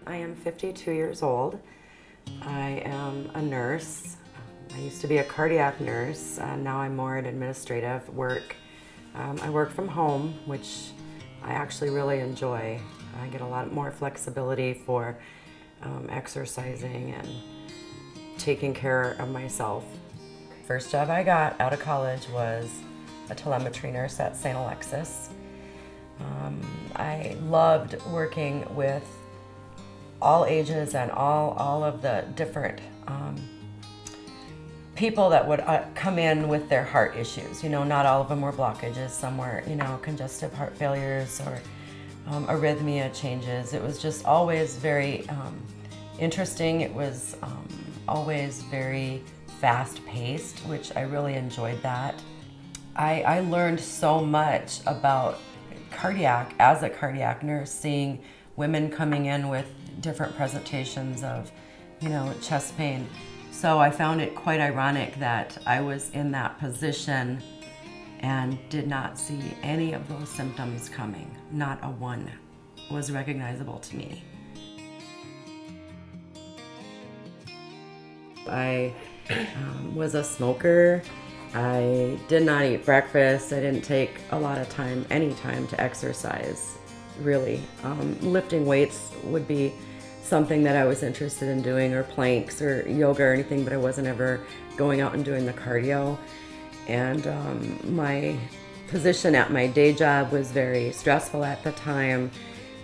I am 52 years old. I am a nurse. I used to be a cardiac nurse. Now I'm more in administrative work. I work from home, which I actually really enjoy. I get a lot more flexibility for exercising and taking care of myself. First job I got out of college was a telemetry nurse at St. Alexius. I loved working with all ages and all of the different people that would come in with their heart issues. You know, not all of them were blockages. Some were, you know, congestive heart failures or arrhythmia changes. It was just always very interesting. It was always very fast-paced, which I really enjoyed that. I learned so much about cardiac as a cardiac nurse, seeing women coming in with different presentations of, you know, chest pain. So I found it quite ironic that I was in that position and did not see any of those symptoms coming. Not a one was recognizable to me. I was a smoker. I did not eat breakfast. I didn't take a lot of time, any time to exercise, really. Lifting weights would be something that I was interested in doing, or planks or yoga or anything, but I wasn't ever going out and doing the cardio. And my position at my day job was very stressful at the time.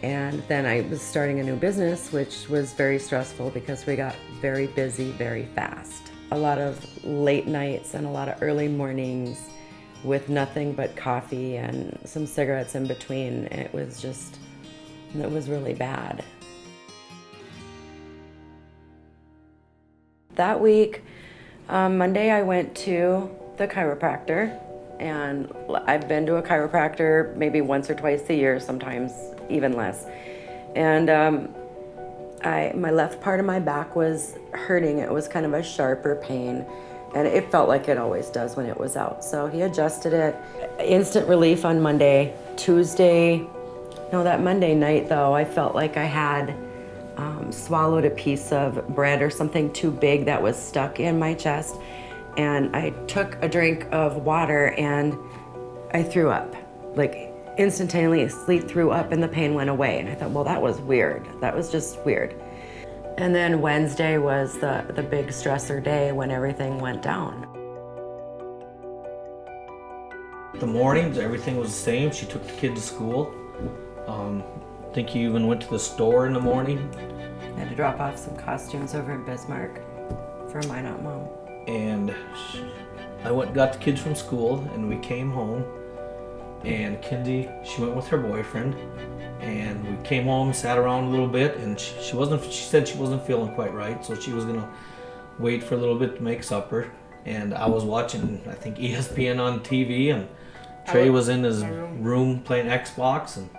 And then I was starting a new business, which was very stressful because we got very busy very fast. A lot of late nights and a lot of early mornings with nothing but coffee and some cigarettes in between. It was really bad. That week, Monday, I went to the chiropractor, and I've been to a chiropractor maybe once or twice a year, sometimes even less. And my left part of my back was hurting. It was kind of a sharper pain, and it felt like it always does when it was out. So he adjusted it. Instant relief on Monday. That Monday night though, I felt like I had swallowed a piece of bread or something too big that was stuck in my chest. And I took a drink of water and I threw up. Like instantaneously threw up, and the pain went away. And I thought, well, that was weird. That was just weird. And then Wednesday was the big stressor day when everything went down. The mornings, everything was the same. She took the kid to school. I think he even went to the store in the morning. I had to drop off some costumes over in Bismarck for my not mom. And I went and got the kids from school, and we came home. And Kinsey, she went with her boyfriend, and we came home, sat around a little bit, and she said she wasn't feeling quite right, so she was gonna wait for a little bit to make supper. And I was watching, I think, ESPN on TV, and Trey was in his room playing Xbox, and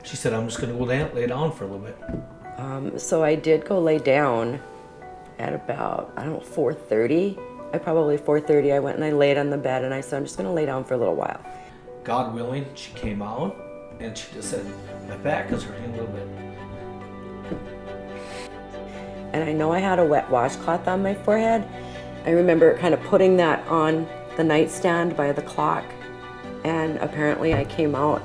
she said, I'm just gonna go down, lay down for a little bit. So I did go lay down at about, 4:30. Probably 4:30, I went and I laid on the bed, and I said, I'm just gonna lay down for a little while. God willing, she came out, and she just said, my back is hurting a little bit. And I know I had a wet washcloth on my forehead. I remember kind of putting that on the nightstand by the clock, and apparently I came out.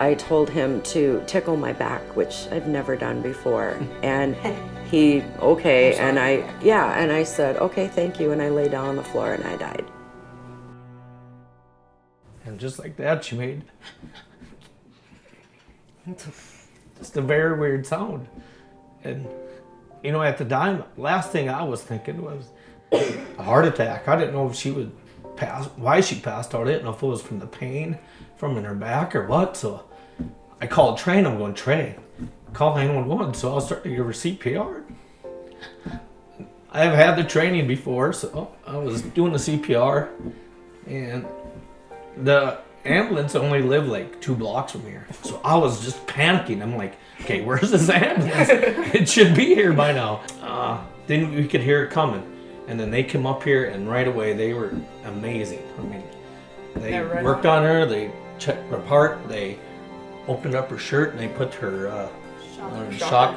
I told him to tickle my back, which I've never done before. And he, okay, and I said, okay, thank you, and I lay down on the floor and I died. And just like that, she made just a very weird sound. And, you know, at the time, last thing I was thinking was a heart attack. I didn't know if she would pass, why she passed out. I didn't know if it was from the pain from in her back or what. So I called Trey, and I'm going, Trey, call 911. So I'll start to give her CPR. I've had the training before, so I was doing the CPR, and the ambulance only lived like 2 blocks from here. So I was just panicking. I'm like, okay, where's this ambulance? It should be here by now. Then we could hear it coming. And then they come up here, and right away they were amazing. I mean, they worked on her, they checked her heart, they opened up her shirt, and they put her shock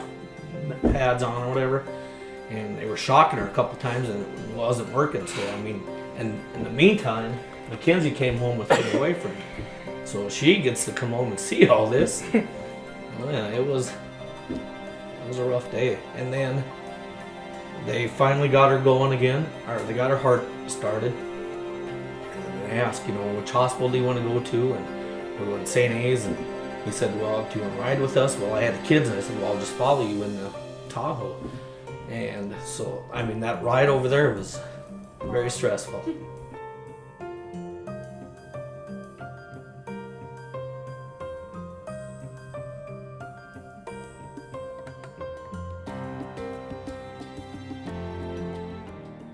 pads on or whatever, and they were shocking her a couple times and it wasn't working. So I mean, and in the meantime, Mackenzie came home with her boyfriend, so she gets to come home and see all this. Well, yeah, it was a rough day. And then they finally got her going again, or they got her heart started. And I asked, which hospital do you want to go to? And we went to St. A's, and he said, well, do you want to ride with us? Well, I had the kids, and I said, well, I'll just follow you in the Tahoe. And so, I mean, that ride over there was very stressful.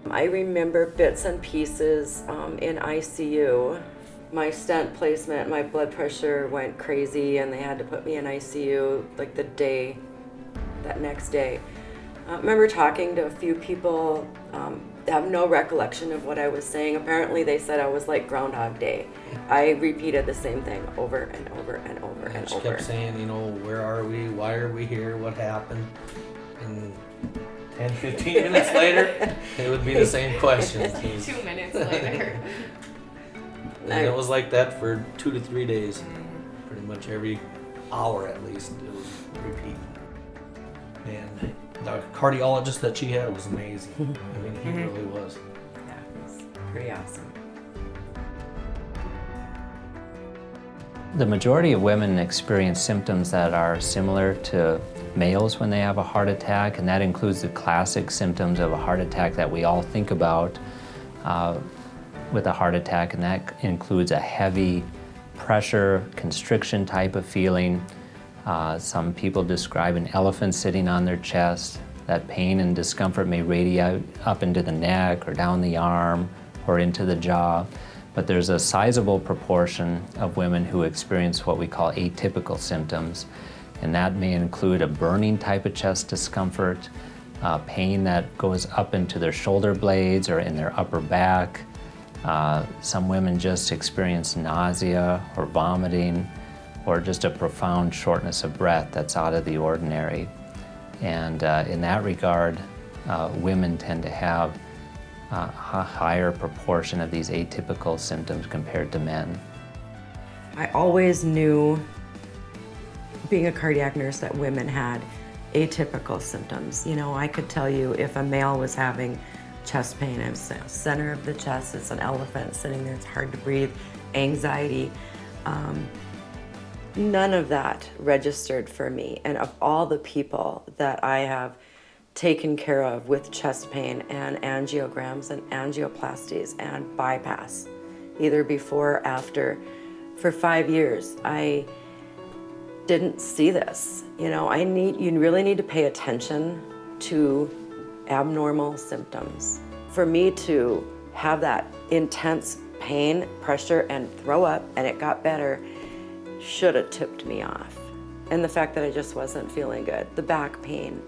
I remember bits and pieces in ICU. My stent placement, my blood pressure went crazy, and they had to put me in ICU like that next day. I remember talking to a few people, have no recollection of what I was saying. Apparently they said I was like Groundhog Day. I repeated the same thing over and over and over and She over. kept saying, where are we? Why are we here? What happened? And 10, 15 minutes later, it would be the same questions. 2 minutes later. And it was like that for 2 to 3 days. Pretty much every hour at least, it was repeat. And the cardiologist that she had was amazing. I mean, he really was. Yeah, it was pretty awesome. The majority of women experience symptoms that are similar to males when they have a heart attack, and that includes the classic symptoms of a heart attack that we all think about with a heart attack, and that includes a heavy pressure, constriction type of feeling. Some people describe an elephant sitting on their chest. That pain and discomfort may radiate up into the neck or down the arm or into the jaw. But there's a sizable proportion of women who experience what we call atypical symptoms. And that may include a burning type of chest discomfort, pain that goes up into their shoulder blades or in their upper back. Some women just experience nausea or vomiting, or just a profound shortness of breath that's out of the ordinary. And in that regard, women tend to have a higher proportion of these atypical symptoms compared to men. I always knew, being a cardiac nurse, that women had atypical symptoms. I could tell you if a male was having chest pain, it was the center of the chest, it's an elephant sitting there, it's hard to breathe, anxiety. None of that registered for me. And of all the people that I have taken care of with chest pain and angiograms and angioplasties and bypass, either before or after, for 5 years, I didn't see this. You really need to pay attention to abnormal symptoms. For me to have that intense pain, pressure, and throw up, and it got better, should have tipped me off. And the fact that I just wasn't feeling good, the back pain,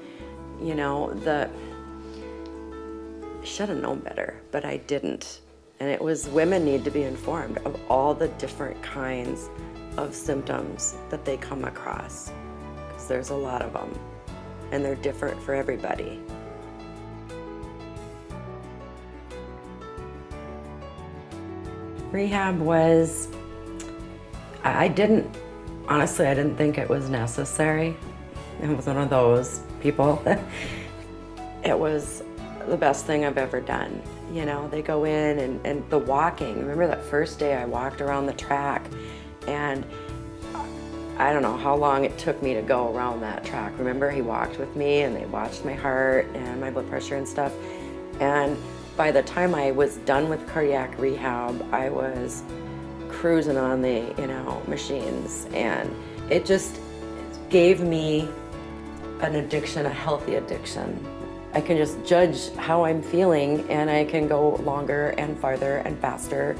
should have known better, but I didn't. And it was, women need to be informed of all the different kinds of symptoms that they come across, because there's a lot of them, and they're different for everybody. Rehab was, I didn't think it was necessary. I was one of those people. It was the best thing I've ever done. They go in and the walking. Remember that first day I walked around the track, and I don't know how long it took me to go around that track. Remember, he walked with me and they watched my heart and my blood pressure and stuff. And by the time I was done with cardiac rehab, I was cruising on the, machines, and it just gave me an addiction, a healthy addiction. I can just judge how I'm feeling, and I can go longer and farther and faster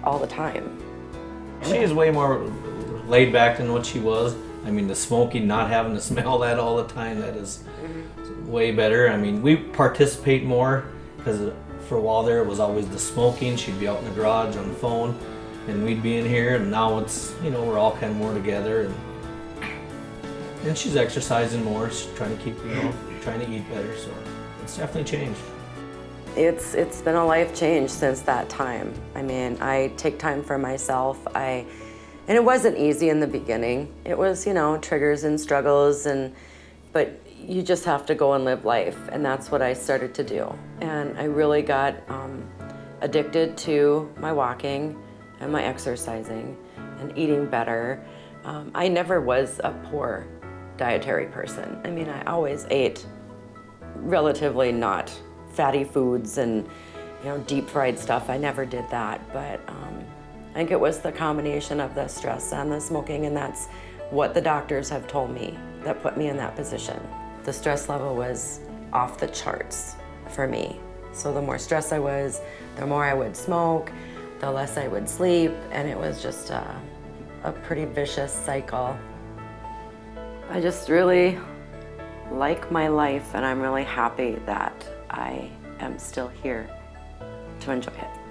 all the time. She is way more laid back than what she was. I mean, the smoking, not having to smell that all the time, that is way better. I mean, we participate more, because for a while there it was always the smoking. She'd be out in the garage on the phone, and we'd be in here, and now it's, we're all kind of more together. And And she's exercising more. She's trying to keep, trying to eat better. So it's definitely changed. It's been a life change since that time. I mean, I take time for myself. And it wasn't easy in the beginning. It was, triggers and struggles, but you just have to go and live life, and that's what I started to do. And I really got addicted to my walking and my exercising and eating better. I never was a poor dietary person. I mean, I always ate relatively not fatty foods and deep fried stuff. I never did that, but I think it was the combination of the stress and the smoking, and that's what the doctors have told me that put me in that position. The stress level was off the charts for me. So the more stressed I was, the more I would smoke, the less I would sleep, and it was just a pretty vicious cycle. I just really like my life, and I'm really happy that I am still here to enjoy it.